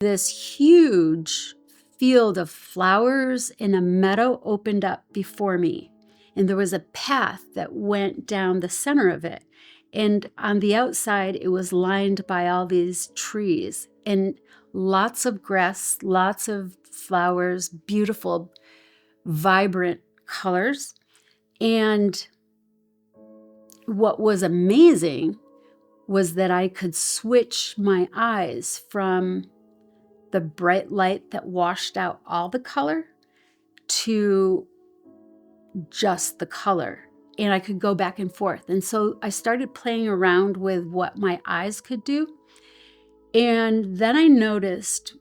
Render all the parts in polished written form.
This huge field of flowers in a meadow opened up before me, and there was a path that went down the center of it. And on the outside, it was lined by all these trees and lots of grass, lots of flowers, beautiful, vibrant colors. And what was amazing was that I could switch my eyes from the bright light that washed out all the color to just the color. And I could go back and forth. And so I started playing around with what my eyes could do. And then I noticed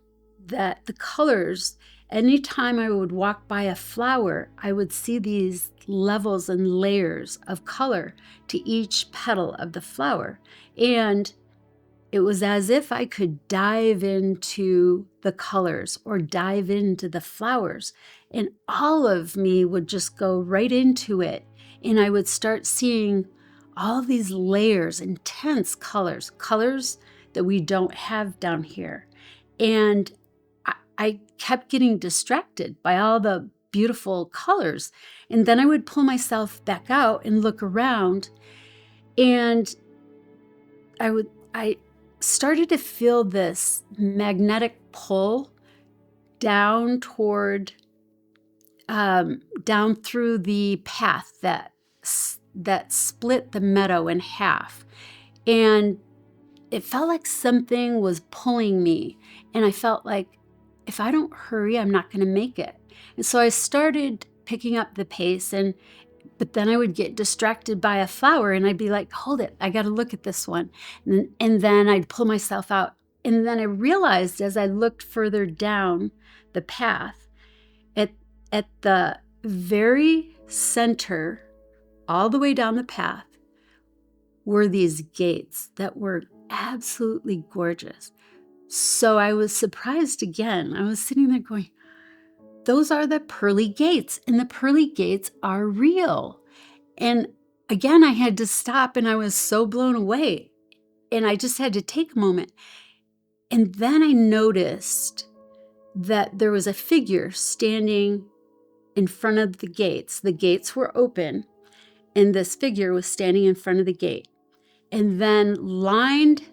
that the colors, anytime I would walk by a flower, I would see these levels and layers of color to each petal of the flower. And it was as if I could dive into the colors or dive into the flowers, and all of me would just go right into it. And I would start seeing all these layers, intense colors, colors that we don't have down here. And I kept getting distracted by all the beautiful colors. And then I would pull myself back out and look around, and I started to feel this magnetic pull down toward, down through the path that split the meadow in half. And it felt like something was pulling me. And I felt like if I don't hurry, I'm not going to make it. And so I started picking up the pace, but then I would get distracted by a flower and I'd be like, hold it, I got to look at this one. And then I'd pull myself out. And then I realized as I looked further down the path, at the very center, all the way down the path, were these gates that were absolutely gorgeous. So I was surprised again. I was sitting there going, those are the pearly gates, and the pearly gates are real. And again, I had to stop, and I was so blown away. And I just had to take a moment. And then I noticed that there was a figure standing in front of the gates. The gates were open, and this figure was standing in front of the gate. And then lined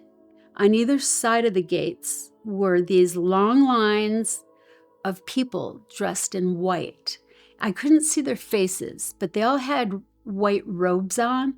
on either side of the gates were these long lines of people dressed in white. I couldn't see their faces, but they all had white robes on.